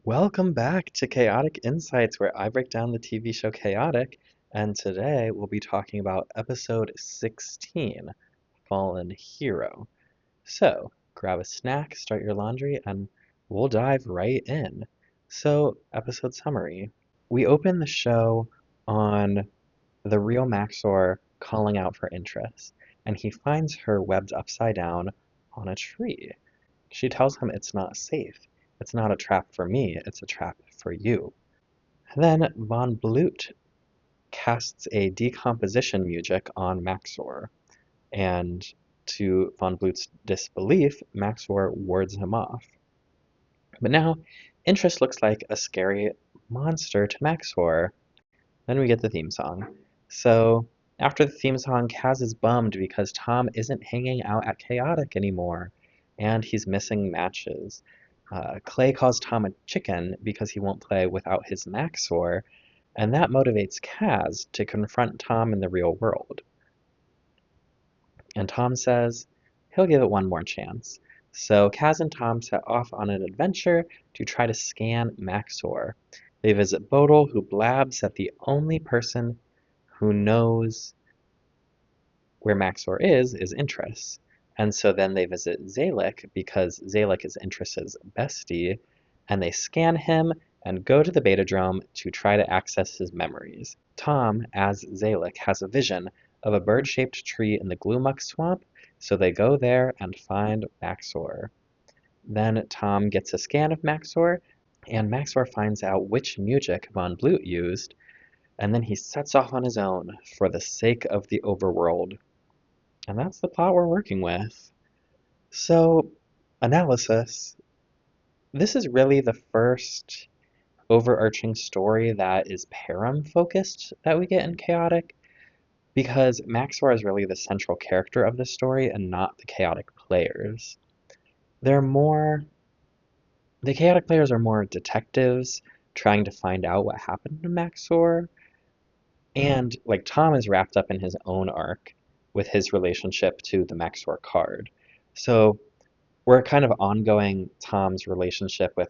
Welcome back to Chaotic Insights, where I break down the TV show Chaotic, and today we'll be talking about episode 16, Fallen Hero. So, grab a snack, start your laundry, and we'll dive right in. So, episode summary. We open the show on the real Maxor calling out for interest, and he finds her webbed upside down on a tree. She tells him it's not safe. It's not a trap for me, it's a trap for you. Then Von Blut casts a decomposition music on Maxor, and to Von Blut's disbelief, Maxor wards him off. But now, Interest looks like a scary monster to Maxor. Then we get the theme song. So, after the theme song, Kaz is bummed because Tom isn't hanging out at Chaotic anymore, and he's missing matches. Clay calls Tom a chicken because he won't play without his Maxor, and that motivates Kaz to confront Tom in the real world. And Tom says he'll give it one more chance. So Kaz and Tom set off on an adventure to try to scan Maxor. They visit Bodil, who blabs that the only person who knows where Maxor is Interest. And so then they visit Zalek because Zalek is Interest's bestie, and they scan him and go to the Betadrome to try to access his memories. Tom, as Zalek, has a vision of a bird-shaped tree in the Gloomuck Swamp, so they go there and find Maxor. Then Tom gets a scan of Maxor, and Maxor finds out which music Von Blut used, and then he sets off on his own for the sake of the overworld. And that's the plot we're working with. So, analysis. This is really the first overarching story that is Param focused that we get in Chaotic, because Maxor is really the central character of the story and not the Chaotic players. The Chaotic players are more detectives trying to find out what happened to Maxor, and like Tom is wrapped up in his own arc with his relationship to the Maxor card. So we're kind of ongoing Tom's relationship with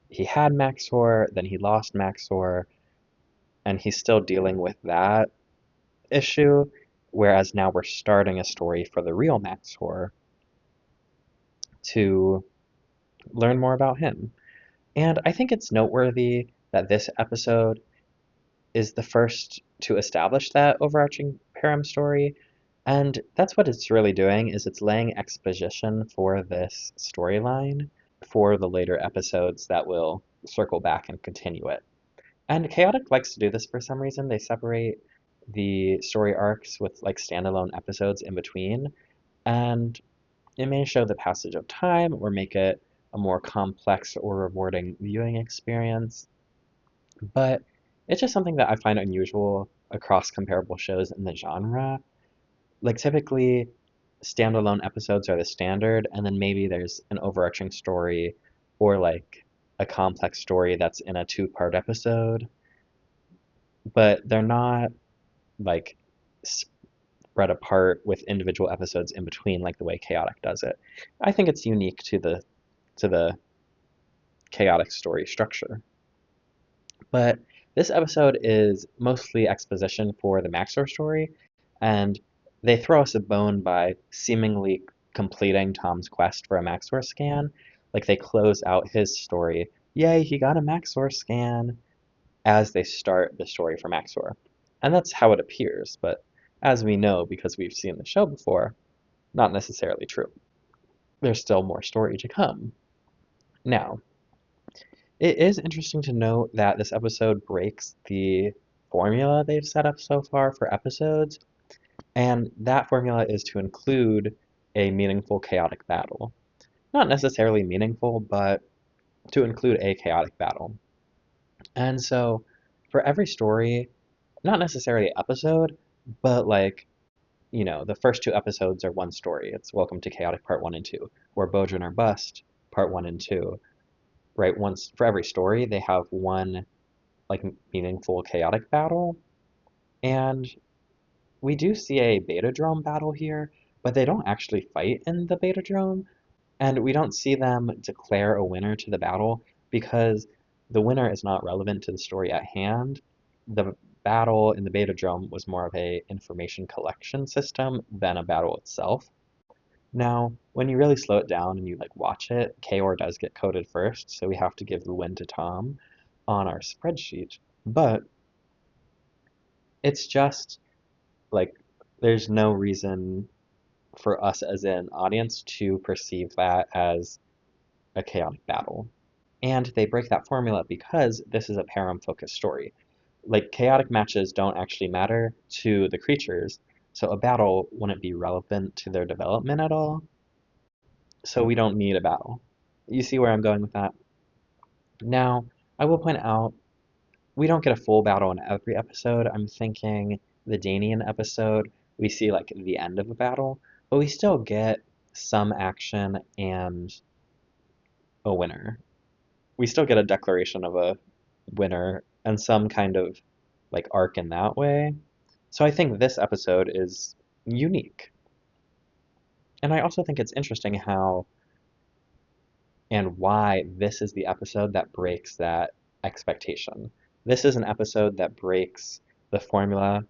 he had Maxor, then he lost Maxor, and he's still dealing with that issue, whereas now we're starting a story for the real Maxor to learn more about him. And I think it's noteworthy that this episode is the first to establish that overarching Param story, and that's what it's really doing, is it's laying exposition for this storyline for the later episodes that will circle back and continue it. And Chaotic likes to do this for some reason. They separate the story arcs with like standalone episodes in between, and it may show the passage of time or make it a more complex or rewarding viewing experience. But it's just something that I find unusual across comparable shows in the genre. Like typically, standalone episodes are the standard, and then maybe there's an overarching story or like a complex story that's in a two-part episode, but they're not like spread apart with individual episodes in between like the way Chaotic does it. I think it's unique to the Chaotic story structure. But this episode is mostly exposition for the Maxor story, and they throw us a bone by seemingly completing Tom's quest for a Maxor scan. Like they close out his story, yay, he got a Maxor scan, as they start the story for Maxor. And that's how it appears, but as we know, because we've seen the show before, not necessarily true. There's still more story to come. Now, it is interesting to note that this episode breaks the formula they've set up so far for episodes, and that formula is to include a meaningful chaotic battle. Not necessarily meaningful, but to include a chaotic battle. And so, for every story, not necessarily episode, but like, the first two episodes are one story. It's Welcome to Chaotic Part 1 and 2, or Bojan or Bust Part 1 and 2, right? Once for every story, they have one like meaningful chaotic battle, and we do see a Betadrome battle here, but they don't actually fight in the Betadrome, and we don't see them declare a winner to the battle because the winner is not relevant to the story at hand. The battle in the Betadrome was more of a information collection system than a battle itself. Now, when you really slow it down and you like watch it, Kaor does get coded first, so we have to give the win to Tom on our spreadsheet. But it's just like there's no reason for us as an audience to perceive that as a chaotic battle. And they break that formula because this is a param focused story. Like chaotic matches don't actually matter to the creatures, so a battle wouldn't be relevant to their development at all. So we don't need a battle. You see where I'm going with that? Now, I will point out we don't get a full battle in every episode. I'm thinking the Danian episode, we see like the end of a battle, but we still get some action and a winner. We still get a declaration of a winner and some kind of like arc in that way. So I think this episode is unique. And I also think it's interesting how and why this is the episode that breaks that expectation. This is an episode that breaks the formula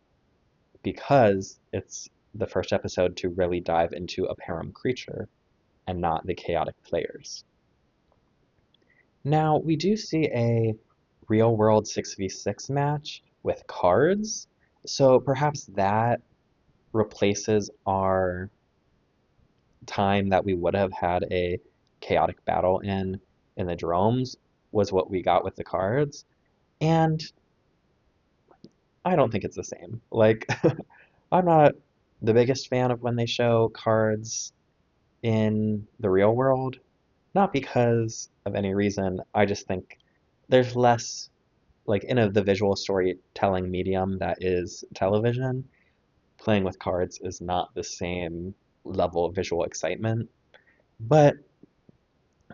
because it's the first episode to really dive into a param creature and not the chaotic players. Now, we do see a real world 6v6 match with cards, so perhaps that replaces our time that we would have had a chaotic battle in the dromes was what we got with the cards. And I don't think it's the same. Like, I'm not the biggest fan of when they show cards in the real world, not because of any reason. I just think there's less, like, the visual storytelling medium that is television, playing with cards is not the same level of visual excitement. But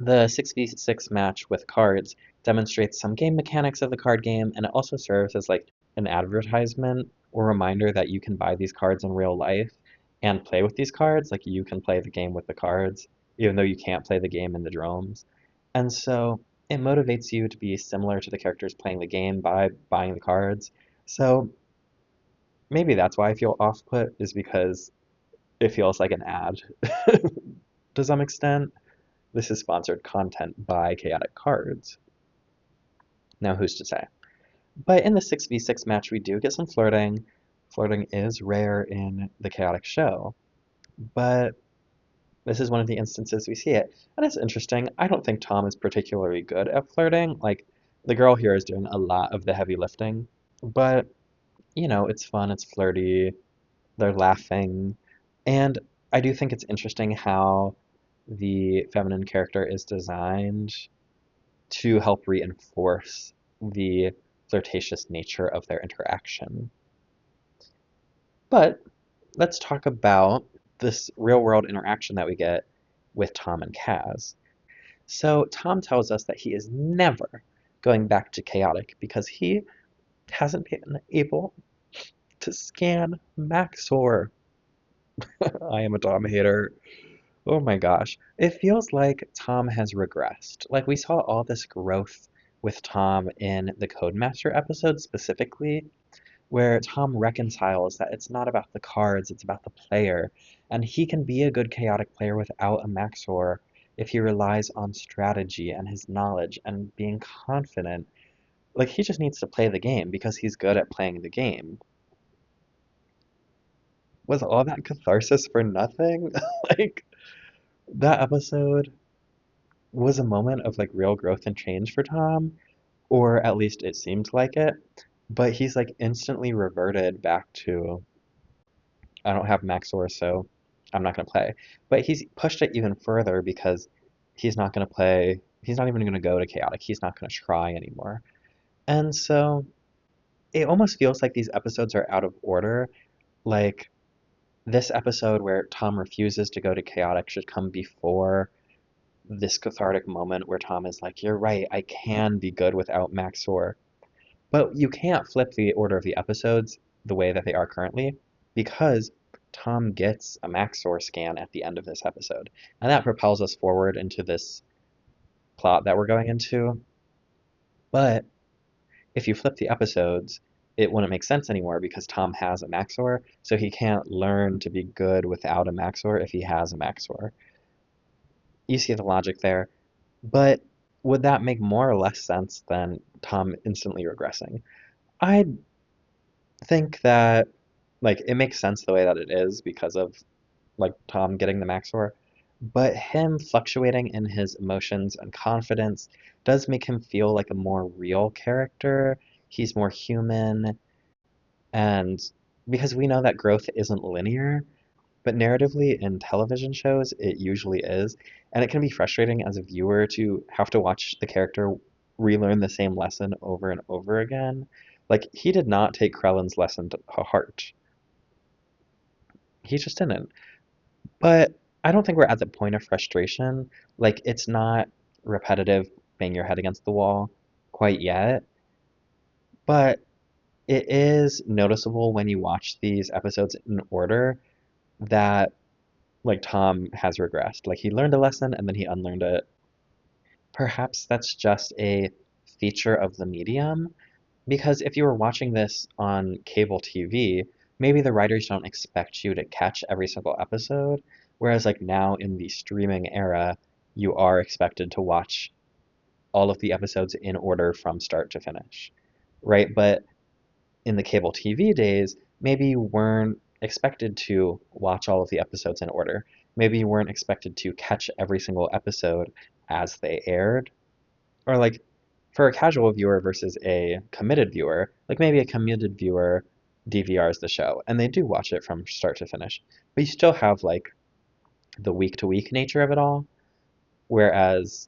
the 6v6 match with cards demonstrates some game mechanics of the card game, and it also serves as like an advertisement or reminder that you can buy these cards in real life and play with these cards. Like you can play the game with the cards, even though you can't play the game in the dromes. And so it motivates you to be similar to the characters playing the game by buying the cards. So maybe that's why I feel off put, is because it feels like an ad to some extent. This is sponsored content by Chaotic Cards. Now, who's to say? But in the 6v6 match, we do get some flirting. Flirting is rare in the Chaotic show, but this is one of the instances we see it. And it's interesting. I don't think Tom is particularly good at flirting. Like, the girl here is doing a lot of the heavy lifting, but, it's fun, it's flirty, they're laughing. And I do think it's interesting how the feminine character is designed to help reinforce the flirtatious nature of their interaction. But let's talk about this real world interaction that we get with Tom and Kaz. So Tom tells us that he is never going back to Chaotic because he hasn't been able to scan Maxor. I am a Tom hater. Oh my gosh. It feels like Tom has regressed. Like we saw all this growth with Tom in the Codemaster episode specifically, where Tom reconciles that it's not about the cards, it's about the player. And he can be a good chaotic player without a Maxor if he relies on strategy and his knowledge and being confident. Like he just needs to play the game because he's good at playing the game. Was all that catharsis for nothing? Like that episode was a moment of like real growth and change for Tom, or at least it seemed like it. But he's like instantly reverted back to I don't have Maxor, so I'm not gonna play. But he's pushed it even further because he's not gonna play. He's not even gonna go to Chaotic. He's not gonna try anymore. And so it almost feels like these episodes are out of order. Like this episode where Tom refuses to go to Chaotic should come before this cathartic moment where Tom is like, "You're right, I can be good without Maxor." But you can't flip the order of the episodes the way that they are currently because Tom gets a Maxor scan at the end of this episode. And that propels us forward into this plot that we're going into. But if you flip the episodes, it wouldn't make sense anymore because Tom has a Maxor, so he can't learn to be good without a Maxor if he has a Maxor. You see the logic there, but would that make more or less sense than Tom instantly regressing? I think that like it makes sense the way that it is because of like Tom getting the Maxor, but him fluctuating in his emotions and confidence does make him feel like a more real character. He's more human, and because we know that growth isn't linear, but narratively in television shows, it usually is, and it can be frustrating as a viewer to have to watch the character relearn the same lesson over and over again. Like, he did not take Krellin's lesson to heart. He just didn't. But I don't think we're at the point of frustration. Like, it's not repetitive, bang your head against the wall quite yet, but it is noticeable when you watch these episodes in order that, like, Tom has regressed. Like, he learned a lesson and then he unlearned it. Perhaps that's just a feature of the medium, because if you were watching this on cable TV, maybe the writers don't expect you to catch every single episode, whereas like now in the streaming era, you are expected to watch all of the episodes in order from start to finish, right? But in the cable TV days, maybe you weren't expected to watch all of the episodes in order. Maybe you weren't expected to catch every single episode as they aired, or like for a casual viewer versus a committed viewer, like maybe a committed viewer DVRs the show and they do watch it from start to finish, but you still have like the week to week nature of it all. Whereas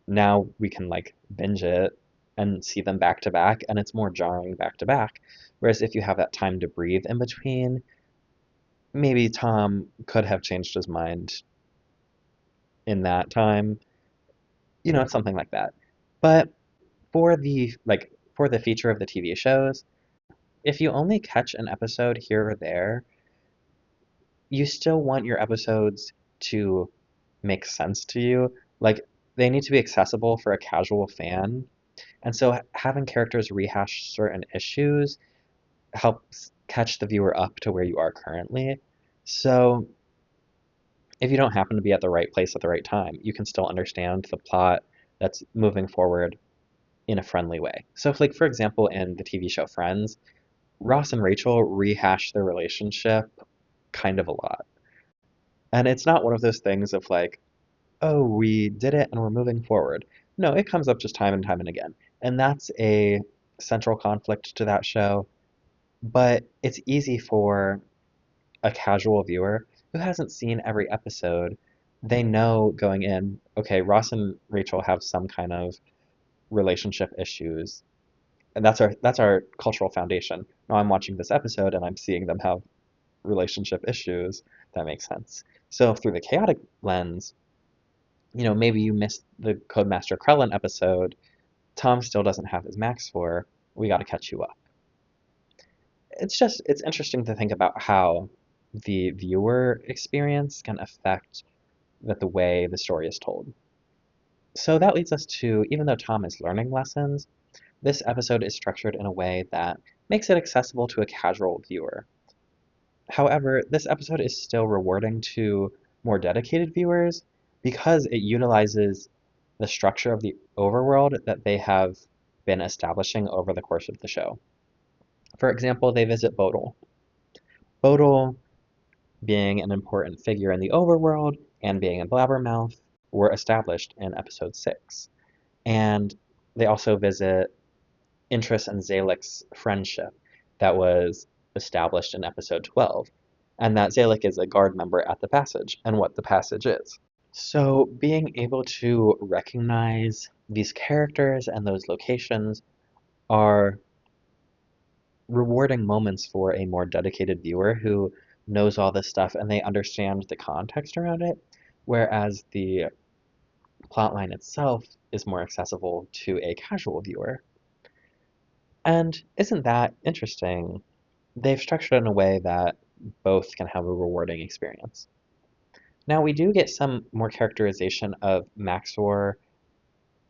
now we can like binge it and see them back to back, and it's more jarring back to back. Whereas if you have that time to breathe in between, maybe Tom could have changed his mind in that time. You know, it's something like that. But for the feature of the TV shows, if you only catch an episode here or there, you still want your episodes to make sense to you. Like, they need to be accessible for a casual fan. And so having characters rehash certain issues helps catch the viewer up to where you are currently. So if you don't happen to be at the right place at the right time, you can still understand the plot that's moving forward in a friendly way. So if, like, for example, in the TV show Friends, Ross and Rachel rehash their relationship kind of a lot. And it's not one of those things of like, oh, we did it and we're moving forward. No, it comes up just time and time and again. And that's a central conflict to that show. But it's easy for a casual viewer who hasn't seen every episode. They know going in, okay, Ross and Rachel have some kind of relationship issues. And that's our cultural foundation. Now I'm watching this episode and I'm seeing them have relationship issues. That makes sense. So through the chaotic lens, maybe you missed the Codemaster Krellin episode. Tom still doesn't have his Max for. We got to catch you up. It's interesting to think about how the viewer experience can affect the way the story is told. So that leads us to, even though Tom is learning lessons, this episode is structured in a way that makes it accessible to a casual viewer. However, this episode is still rewarding to more dedicated viewers because it utilizes the structure of the overworld that they have been establishing over the course of the show. For example, they visit Bodil. Bodil, being an important figure in the overworld and being a blabbermouth, were established in episode 6. And they also visit Intris and Zalek's friendship that was established in episode 12, and that Zalek is a guard member at the passage and what the passage is. So being able to recognize these characters and those locations are rewarding moments for a more dedicated viewer who knows all this stuff and they understand the context around it, whereas the plotline itself is more accessible to a casual viewer. And isn't that interesting? They've structured it in a way that both can have a rewarding experience. Now, we do get some more characterization of Maxor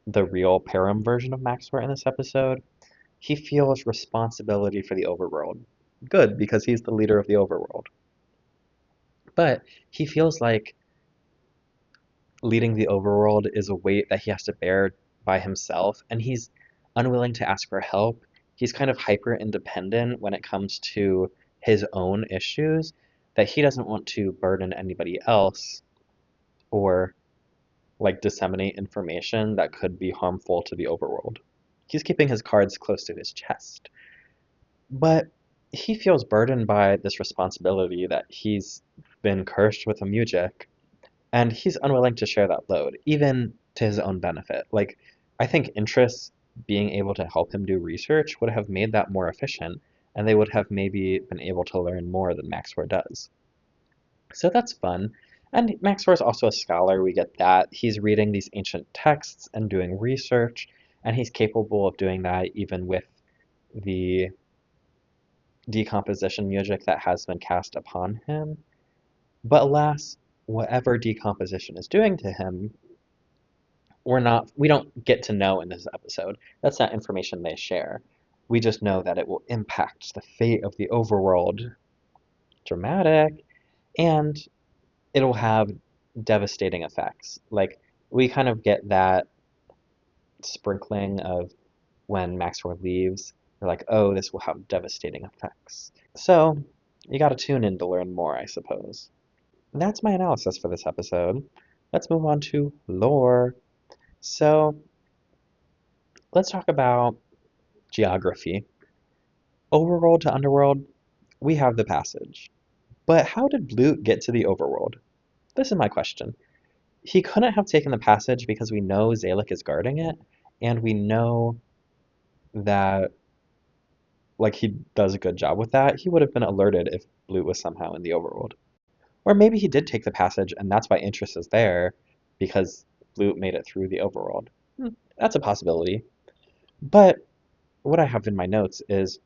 the real Param version of Maxwell in this episode, he feels responsibility for the overworld. Good, because he's the leader of the overworld. But he feels like leading the overworld is a weight that he has to bear by himself, and he's unwilling to ask for help. He's kind of hyper independent when it comes to his own issues, that he doesn't want to burden anybody else or like disseminate information that could be harmful to the overworld. He's keeping his cards close to his chest. But he feels burdened by this responsibility that he's been cursed with a music, and he's unwilling to share that load, even to his own benefit. Like, I think interests being able to help him do research would have made that more efficient, and they would have maybe been able to learn more than Maxwell does. So that's fun. And Maxwell is also a scholar, we get that. He's reading these ancient texts and doing research, and he's capable of doing that even with the decomposition music that has been cast upon him. But alas, whatever decomposition is doing to him, we don't get to know in this episode. That's not information they share. We just know that it will impact the fate of the overworld. Dramatic. And it'll have devastating effects. Like, we kind of get that sprinkling of when Maxwell leaves. We're like, oh, this will have devastating effects. So, you gotta tune in to learn more, I suppose. That's my analysis for this episode. Let's move on to lore. So, let's talk about geography. Overworld to underworld, we have the passage. But how did Blute get to the overworld? This is my question. He couldn't have taken the passage because we know Zalek is guarding it, and we know that like he does a good job with that. He would have been alerted if Blute was somehow in the overworld. Or maybe he did take the passage and that's why interest is there, because Blute made it through the overworld. That's a possibility. But what I have in my notes is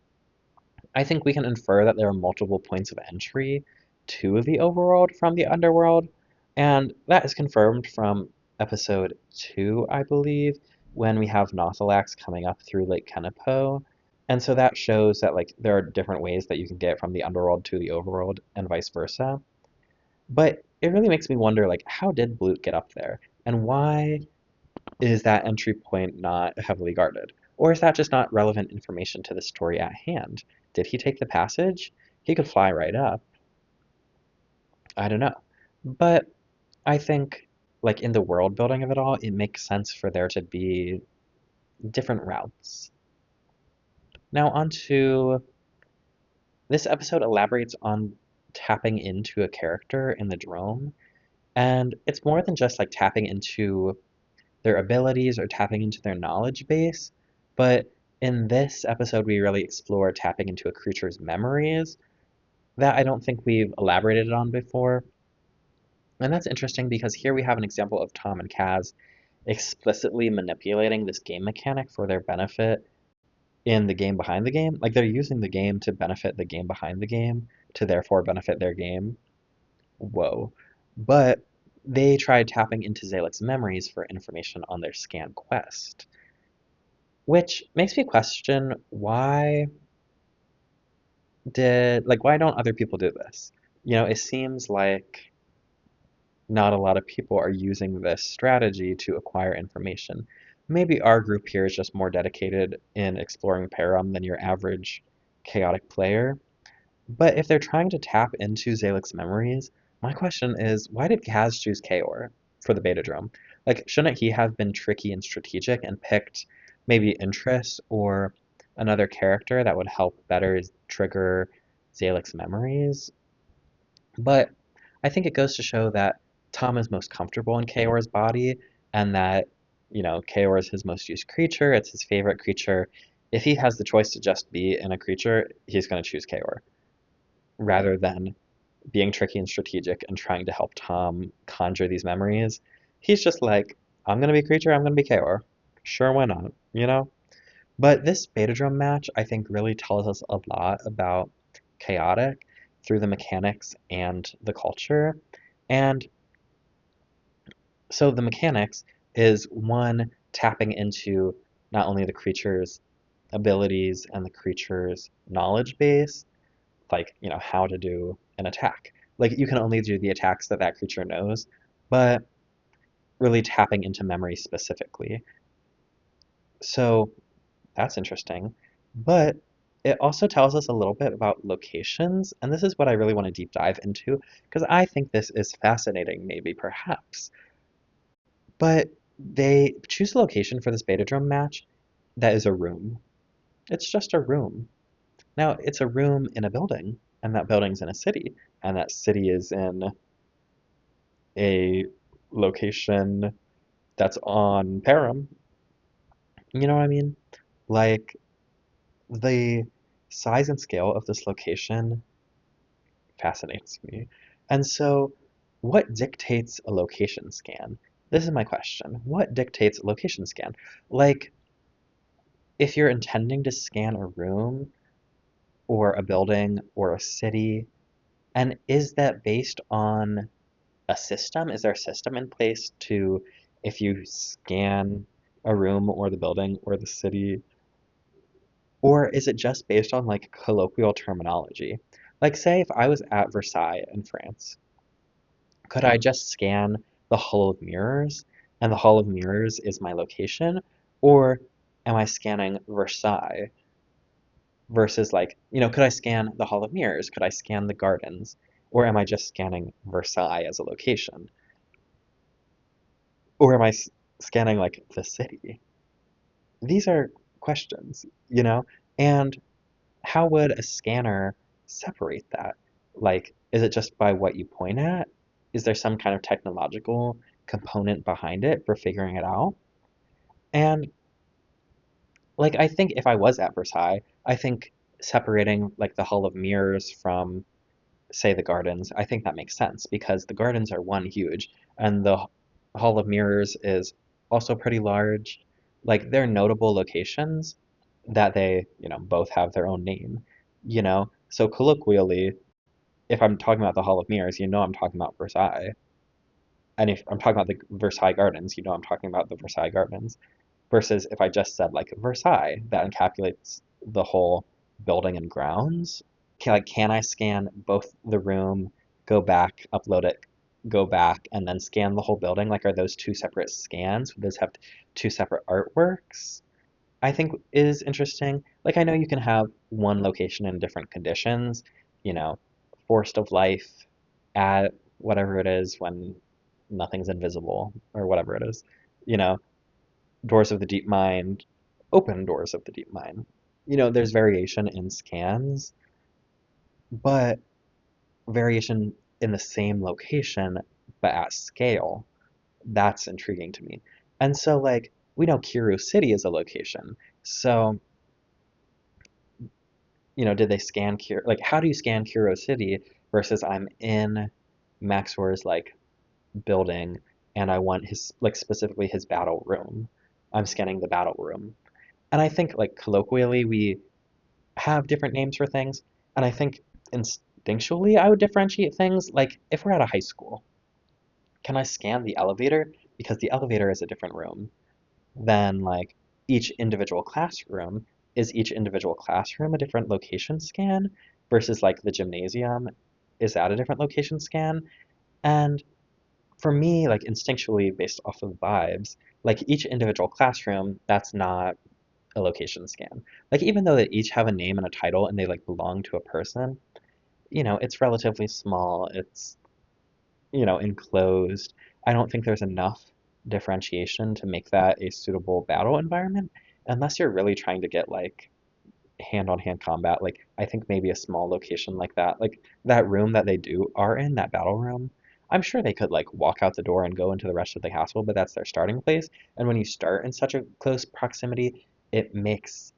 I think we can infer that there are multiple points of entry to the overworld from the underworld, and that is confirmed from episode 2, I believe, when we have Nauthilax coming up through Lake Kenepo. And so that shows that like there are different ways that you can get from the underworld to the overworld and vice versa. But it really makes me wonder like how did Blute get up there? And why is that entry point not heavily guarded? Or is that just not relevant information to the story at hand? Did he take the passage? He could fly right up. I don't know. But I think, like, in the world building of it all, it makes sense for there to be different routes. Now, on to this episode elaborates on tapping into a character in the drone. And it's more than just like tapping into their abilities or tapping into their knowledge base, but in this episode, we really explore tapping into a creature's memories that I don't think we've elaborated on before. And that's interesting because here we have an example of Tom and Kaz explicitly manipulating this game mechanic for their benefit in the game behind the game. Like they're using the game to benefit the game behind the game, to therefore benefit their game. Whoa. But they tried tapping into Zalek's memories for information on their scan quest. Which makes me question why don't other people do this? You know, it seems like not a lot of people are using this strategy to acquire information. Maybe our group here is just more dedicated in exploring Param than your average chaotic player. But if they're trying to tap into Zalek's memories, my question is, why did Kaz choose Kaor for the beta drum? Like, shouldn't he have been tricky and strategic and picked maybe Interest or another character that would help better trigger Zalek's memories? But I think it goes to show that Tom is most comfortable in Kaor's body and that, you know, Kaor is his most used creature, it's his favorite creature. If he has the choice to just be in a creature, he's going to choose Kaor rather than being tricky and strategic and trying to help Tom conjure these memories. He's just like, I'm going to be a creature, I'm going to be Kaor. Sure, why not? You know? But this beta drum match, I think, really tells us a lot about Chaotic through the mechanics and the culture. And so the mechanics is one, tapping into not only the creature's abilities and the creature's knowledge base, like, how to do an attack. Like, you can only do the attacks that that creature knows, but really tapping into memory specifically. So that's interesting. But it also tells us a little bit about locations, and this is what I really want to deep dive into, because I think this is fascinating, maybe, perhaps. But they choose a location for this Betadrome match that is a room. It's just a room. Now, it's a room in a building, and that building's in a city, and that city is in a location that's on Param. You know what I mean? Like, the size and scale of this location fascinates me. And so, what dictates a location scan? This is my question. What dictates a location scan? Like, if you're intending to scan a room or a building or a city, and is that based on a system? Is there a system in place to, if you scan a room or the building or the city, or is it just based on like colloquial terminology? Like, say if I was at Versailles in France, could I just scan the Hall of Mirrors and the Hall of Mirrors is my location? Or am I scanning Versailles versus like, could I scan the Hall of Mirrors? Could I scan the gardens? Or am I just scanning Versailles as a location? Or am I scanning like the city? These are questions, And how would a scanner separate that? Like, is it just by what you point at? Is there some kind of technological component behind it for figuring it out? And like, I think if I was at Versailles, I think separating like the Hall of Mirrors from, say, the gardens, I think that makes sense because the gardens are one huge, and the Hall of Mirrors is also pretty large. Like, they're notable locations that they, both have their own name, So colloquially, if I'm talking about the Hall of Mirrors, I'm talking about Versailles. And if I'm talking about the Versailles Gardens, I'm talking about the Versailles Gardens. Versus if I just said like Versailles, that encapsulates the whole building and grounds. Can I scan both the room, go back, upload it, go back, and then scan the whole building? Like, are those two separate scans? Would those have two separate artworks? I think is interesting. Like, I know you can have one location in different conditions, you know, forest of life at whatever it is when nothing's invisible or whatever it is, you know, doors of the deep mind, open doors of the deep mind. There's variation in scans, but variation in the same location, but at scale. That's intriguing to me. And so, like, we know Kiru City is a location. So, did they scan Kiru? Like, how do you scan Kiru City versus I'm in Maxor's, like, building and I want his, like, specifically his battle room? I'm scanning the battle room. And I think, like, colloquially, we have different names for things. And I think instinctually, I would differentiate things. Like, if we're at a high school, can I scan the elevator? Because the elevator is a different room than like each individual classroom. Is each individual classroom a different location scan versus like the gymnasium? Is that a different location scan? And for me, like instinctually based off of vibes, like each individual classroom, that's not a location scan. Like even though they each have a name and a title and they like belong to a person, it's relatively small. It's enclosed. I don't think there's enough differentiation to make that a suitable battle environment unless you're really trying to get like hand-on-hand combat. Like I think maybe a small location like that, like that room that they do are in, that battle room. I'm sure they could like walk out the door and go into the rest of the castle, but that's their starting place. And when you start in such a close proximity, it makes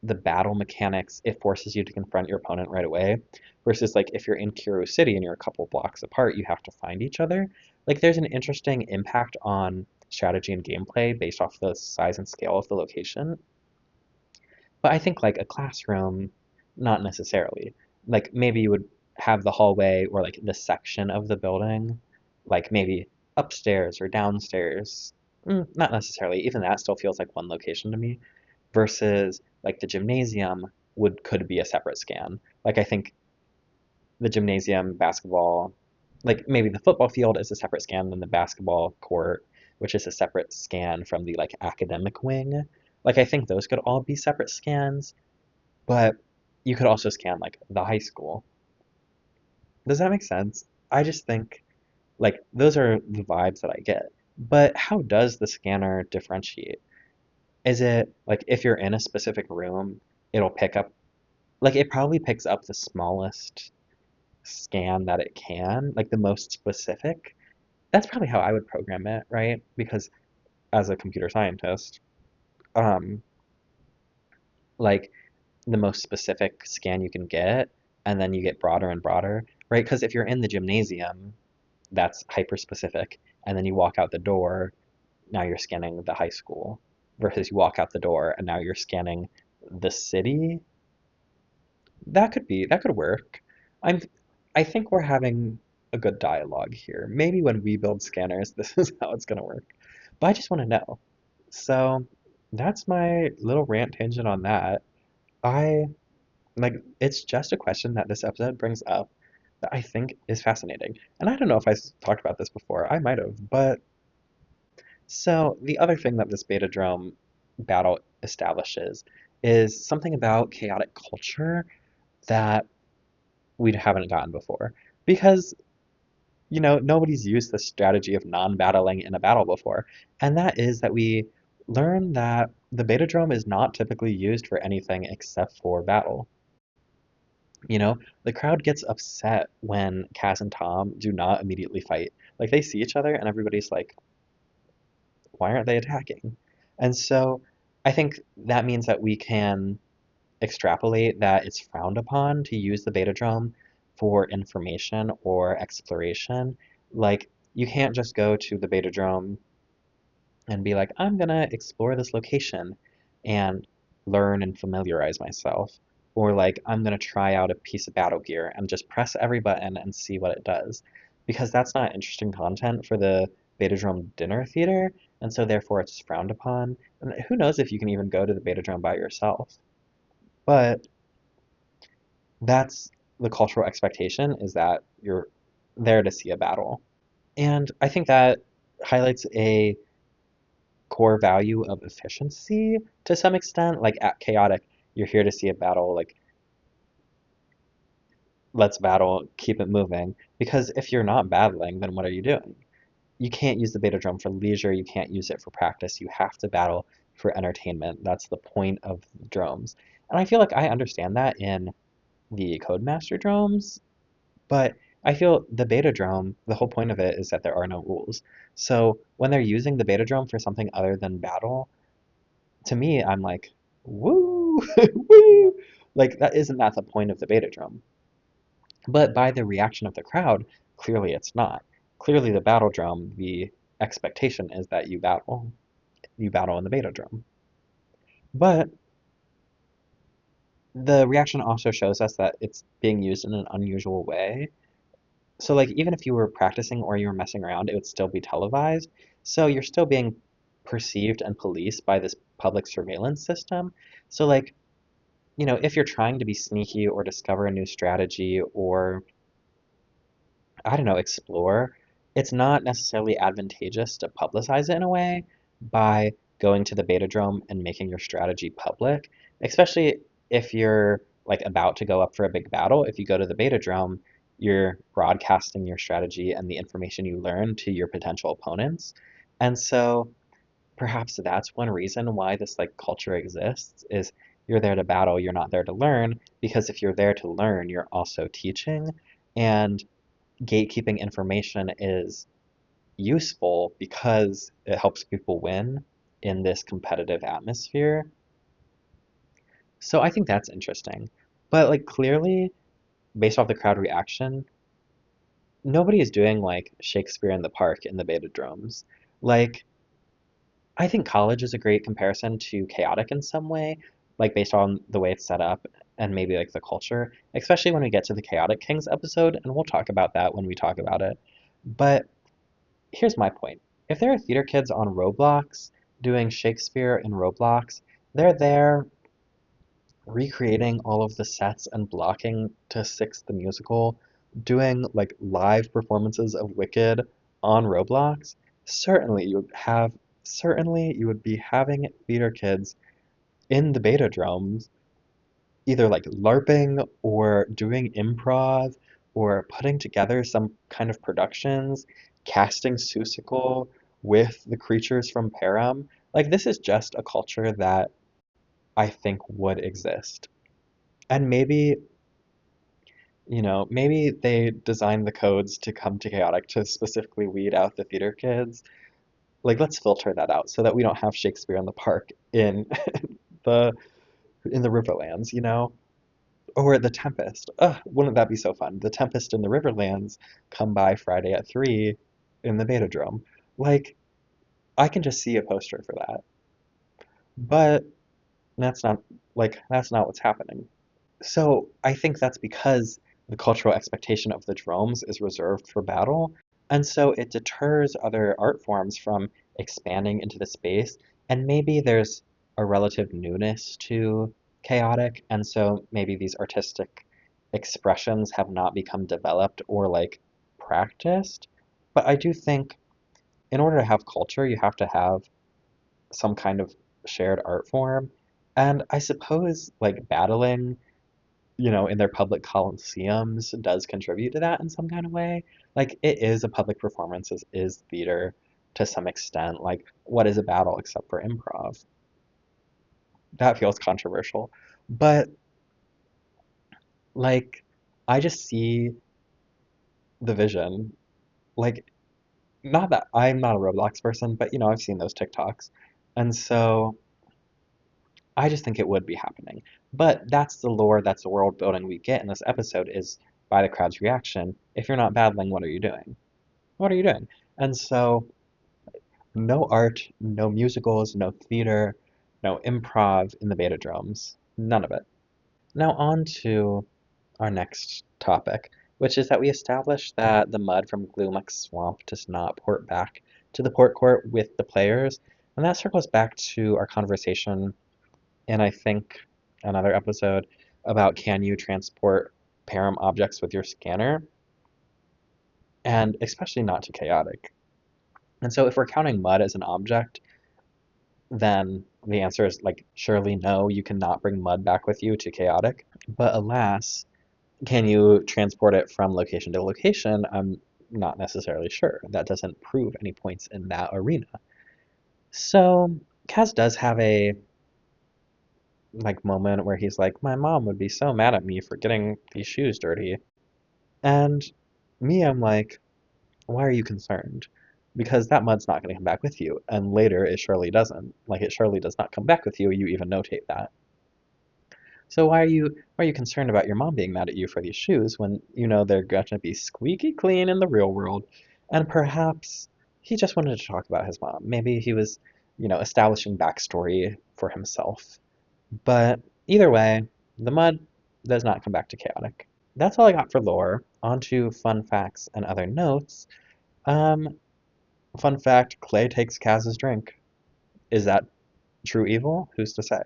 the battle mechanics, it forces you to confront your opponent right away. Versus like if you're in Kiro City and you're a couple blocks apart, you have to find each other. Like there's an interesting impact on strategy and gameplay based off the size and scale of the location. But I think like a classroom, not necessarily. Like maybe you would have the hallway or like the section of the building, like maybe upstairs or downstairs, Not necessarily. Even that still feels like one location to me. Versus like the gymnasium could be a separate scan. Like I think the gymnasium, basketball, like maybe the football field is a separate scan than the basketball court, which is a separate scan from the like academic wing. Like I think those could all be separate scans, but you could also scan like the high school. Does that make sense? I just think like those are the vibes that I get. But how does the scanner differentiate? Is it like if you're in a specific room, it'll pick up, like it probably picks up the smallest scan that it can, like the most specific. That's probably how I would program it, right? Because as a computer scientist, um, like the most specific scan you can get, and then you get broader and broader, right? Because if you're in the gymnasium, that's hyper specific, and then you walk out the door, now you're scanning the high school, versus you walk out the door and now you're scanning the city. That could work. I'm I think we're having a good dialogue here. Maybe when we build scanners, this is how it's gonna work. But I just want to know. So that's my little rant tangent on that. I like it's just a question that this episode brings up that I think is fascinating. And I don't know if talked about this before. I might have, but so the other thing that this Betadrome battle establishes is something about chaotic culture that we haven't gotten before. Because, nobody's used the strategy of non-battling in a battle before. And that is that we learn that the Betadrome is not typically used for anything except for battle. The crowd gets upset when Cass and Tom do not immediately fight. Like they see each other and everybody's like, why aren't they attacking? And so I think that means that we can extrapolate that it's frowned upon to use the Betadrome for information or exploration. Like, you can't just go to the Betadrome and be like, I'm gonna explore this location and learn and familiarize myself. Or like, I'm gonna try out a piece of battle gear and just press every button and see what it does. Because that's not interesting content for the Betadrome dinner theater, and so therefore it's frowned upon. And who knows if you can even go to the Betadrome by yourself. But that's the cultural expectation is that you're there to see a battle. And I think that highlights a core value of efficiency to some extent. Like at Chaotic, you're here to see a battle, like let's battle, keep it moving. Because if you're not battling, then what are you doing? You can't use the Betadrome for leisure, you can't use it for practice, you have to battle for entertainment. That's the point of drones. And I feel like I understand that in the Codemaster drones, but I feel the Betadrome, the whole point of it is that there are no rules. So when they're using the Betadrome for something other than battle, to me, I'm like, woo, woo. Like that isn't that the point of the Betadrome? But by the reaction of the crowd, clearly it's not. Clearly the battle drum, the expectation is that you battle. You battle in the Betadrome. But the reaction also shows us that it's being used in an unusual way. So like even if you were practicing or you were messing around, it would still be televised. So you're still being perceived and policed by this public surveillance system. So like, if you're trying to be sneaky or discover a new strategy or I don't know, explore, it's not necessarily advantageous to publicize it in a way by going to the Betadrome and making your strategy public, especially if you're like about to go up for a big battle. If you go to the Betadrome, you're broadcasting your strategy and the information you learn to your potential opponents. And so perhaps that's one reason why this like culture exists is you're there to battle, you're not there to learn, because if you're there to learn, you're also teaching. And gatekeeping information is useful because it helps people win in this competitive atmosphere. So I think that's interesting. But like clearly, based off the crowd reaction, nobody is doing like Shakespeare in the Park in the Betadromes. Like I think college is a great comparison to chaotic in some way, like based on the way it's set up and maybe like the culture, especially when we get to the Chaotic Kings episode, and we'll talk about that when we talk about it. But here's my point. if there are theater kids on Roblox doing Shakespeare in Roblox, they're there recreating all of the sets and blocking to Six the Musical, doing like live performances of Wicked on Roblox, certainly you would have certainly you would be having theater kids in the beta dromes either like LARPing or doing improv or putting together some kind of productions, casting Seussical with the creatures from Param. Like this is just a culture that I think would exist. And maybe, maybe they designed the codes to come to Chaotic to specifically weed out the theater kids. Like let's filter that out so that we don't have Shakespeare in the park in the in the Riverlands, Or The Tempest. Ugh, wouldn't that be so fun? The Tempest in the Riverlands come by Friday at 3 in the Betadrome. Like, I can just see a poster for that. But that's not, that's not what's happening. So I think that's because the cultural expectation of the dromes is reserved for battle, and so it deters other art forms from expanding into the space, and maybe there's a relative newness to chaotic, and so maybe these artistic expressions have not become developed or like practiced. But I do think in order to have culture, you have to have some kind of shared art form. And I suppose like battling in their public coliseums does contribute to that in some kind of way. Like it is a public performance, is theater to some extent. Like what is a battle except for improv? That feels controversial. But like I just see the vision. Like not that I'm not a Roblox person, but I've seen those TikToks. And so I just think it would be happening. But that's the lore, that's the world building we get in this episode is by the crowd's reaction. If you're not battling, what are you doing? What are you doing? And so, no art, no musicals, no theater, no improv in the beta drums. None of it. Now, on to our next topic, which is that we established that the mud from Gloomux Swamp does not port back to the port court with the players. And that circles back to our conversation in, I think, another episode about can you transport param objects with your scanner, and especially not to chaotic. And so if we're counting mud as an object, then the answer is like surely no, you cannot bring mud back with you to chaotic. But alas, can you transport it from location to location? I'm not necessarily sure. That doesn't prove any points in that arena. So Kaz does have a moment where he's like, my mom would be so mad at me for getting these shoes dirty. And me, I'm like, why are you concerned? Because that mud's not going to come back with you. And later, it surely doesn't. Like, it surely does not come back with you. You even notate that. So why are you concerned about your mom being mad at you for these shoes when you know they're going to be squeaky clean in the real world? And perhaps he just wanted to talk about his mom. Maybe he was, establishing backstory for himself. But either way, the mud does not come back to chaotic. That's all I got for lore. On to fun facts and other notes. Um, Fun fact, Clay takes Kaz's drink. Is that true evil? Who's to say?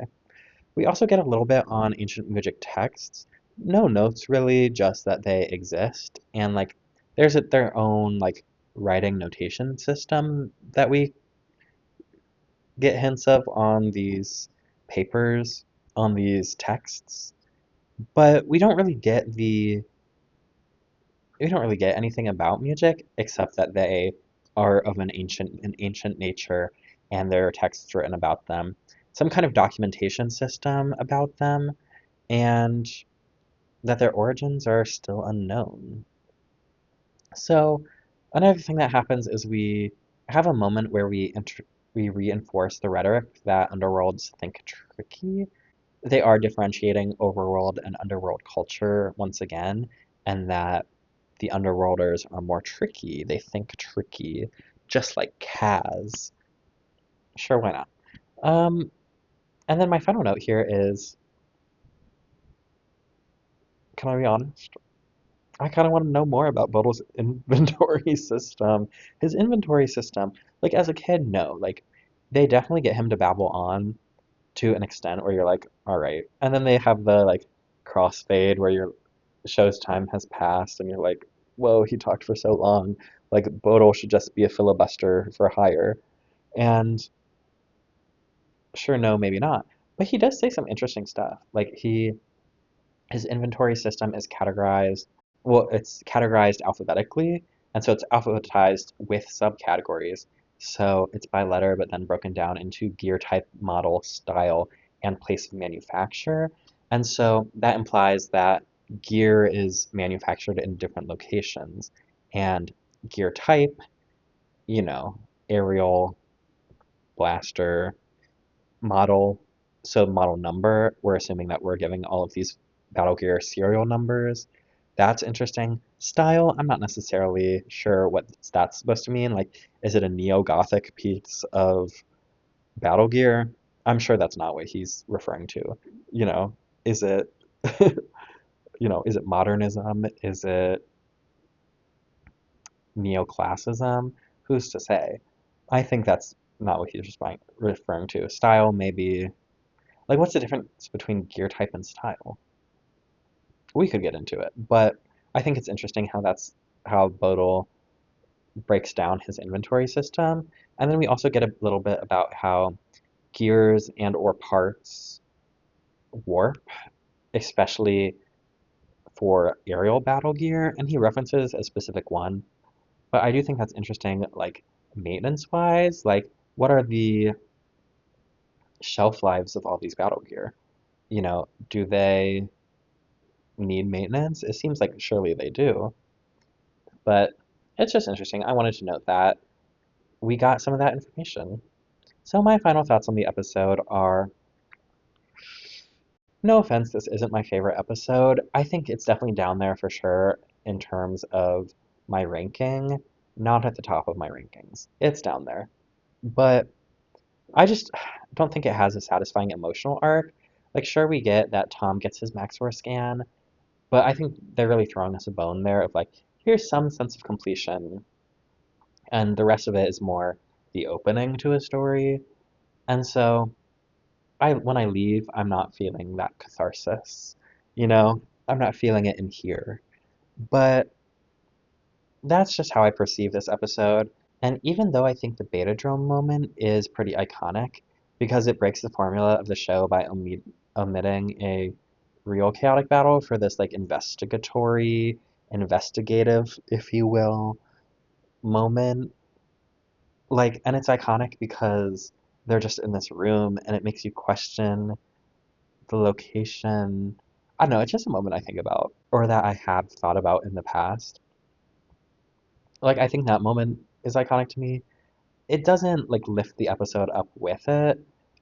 We also get a little bit on ancient music texts. No notes really, just that they exist. And like there's their own like writing notation system that we get hints of on these papers, on these texts. But we don't really get anything about music except that they are of an ancient nature and there are texts written about them, some kind of documentation system about them, and that their origins are still unknown. So another thing that happens is we have a moment where we reinforce the rhetoric that underworlds think tricky. They are differentiating overworld and underworld culture once again, and that the underworlders are more tricky. They think tricky, just like Kaz. Sure, why not? Um, and then my final note here is, can I be honest? I kind of want to know more about Boodle's inventory system. His inventory system, like as a kid, no, like they definitely get him to babble on to an extent where you're like, all right. And then they have the like crossfade where your show's time has passed and you're like, whoa, he talked for so long. Like Bodil should just be a filibuster for hire. And sure, no, maybe not. But he does say some interesting stuff. Like his inventory system is categorized, well, it's categorized alphabetically, and so it's alphabetized with subcategories. So it's by letter, but then broken down into gear type, model, style, and place of manufacture. And so that implies that gear is manufactured in different locations. And gear type, you know, aerial, blaster, model, so model number, we're assuming that we're giving all of these Battle Gear serial numbers. That's interesting. Style, I'm not necessarily sure what that's supposed to mean. Like, is it a neo-Gothic piece of Battle Gear? I'm sure that's not what he's referring to. You know, is it, is it modernism? Is it neoclassicism? Who's to say? I think that's not what he's referring to. Style, maybe. Like, what's the difference between gear type and style? We could get into it, but I think it's interesting how that's how Bodil breaks down his inventory system. And then we also get a little bit about how gears and or parts warp, especially for aerial battle gear, and he references a specific one. But I do think that's interesting, like maintenance wise, like what are the shelf lives of all these battle gear? Do they need maintenance? It seems like surely they do, but it's just interesting. I wanted to note that we got some of that information. So my final thoughts on the episode are, no offense, this isn't my favorite episode. I think it's definitely down there for sure in terms of my ranking, not at the top of my rankings. It's down there. But I just don't think it has a satisfying emotional arc. Like, sure, we get that Tom gets his Maxor scan, but I think they're really throwing us a bone there of like, here's some sense of completion, and the rest of it is more the opening to a story. And so when I leave, I'm not feeling that catharsis. You know, I'm not feeling it in here. But that's just how I perceive this episode. And even though I think the Betadrome moment is pretty iconic because it breaks the formula of the show by omitting a real chaotic battle for this like investigatory, investigative, if you will, moment. Like, and it's iconic because they're just in this room and it makes you question the location. I don't know, it's just a moment I think about or that I have thought about in the past. Like, I think that moment is iconic to me. It doesn't like lift the episode up with it.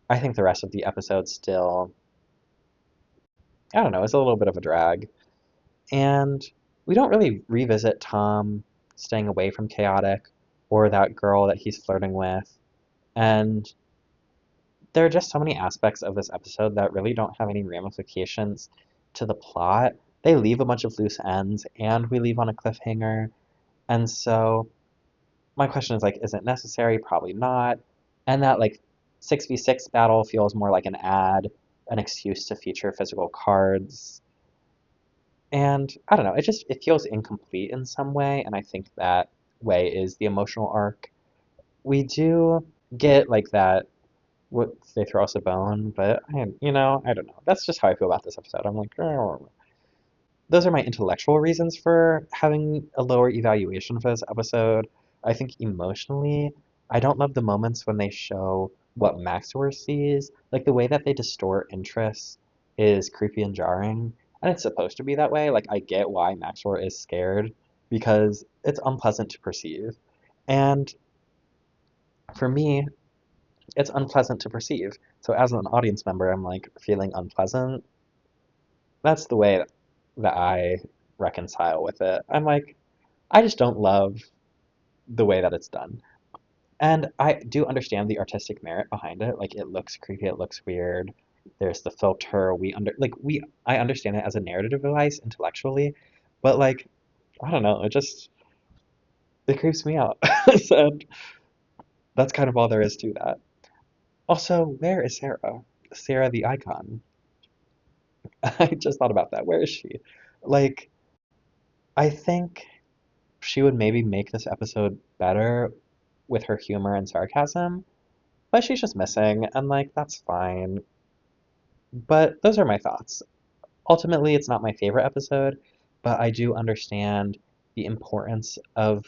I think the rest of the episode still, I don't know, is a little bit of a drag. And we don't really revisit Tom staying away from Chaotic or that girl that he's flirting with. And there are just so many aspects of this episode that really don't have any ramifications to the plot. They leave a bunch of loose ends, and we leave on a cliffhanger. And so my question is like, is it necessary? Probably not. And that like 6v6 battle feels more like an ad, an excuse to feature physical cards. And I don't know, it feels incomplete in some way, and I think that way is the emotional arc. We do get like that what they throw us a bone, but I don't know. That's just how I feel about this episode. I'm like, "Oh." Those are my intellectual reasons for having a lower evaluation for this episode. I think emotionally, I don't love the moments when they show what Maxwell sees. Like the way that they distort interests is creepy and jarring, and it's supposed to be that way. Like I get why Maxwell is scared because it's unpleasant to perceive. And for me, it's unpleasant to perceive. So as an audience member, I'm like feeling unpleasant. That's the way that I reconcile with it. I'm like, I just don't love the way that it's done. And I do understand the artistic merit behind it. Like it looks creepy, it looks weird. There's the filter. I understand it as a narrative device intellectually, but like I don't know, it creeps me out. And that's kind of all there is to that. Also, where is Sarah? Sarah the icon. I just thought about that. Where is she? Like, I think she would maybe make this episode better with her humor and sarcasm, but she's just missing, and like, that's fine. But those are my thoughts. Ultimately, it's not my favorite episode, but I do understand the importance of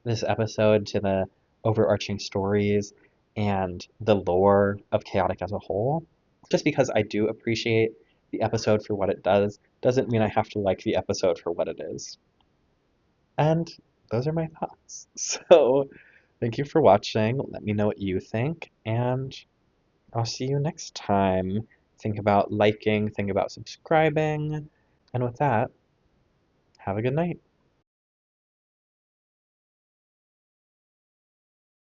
this episode to the overarching stories and the lore of Chaotic as a whole. Just because I do appreciate the episode for what it does, doesn't mean I have to like the episode for what it is. And those are my thoughts. So, thank you for watching. Let me know what you think, and I'll see you next time. Think about liking, think about subscribing, and with that, have a good night.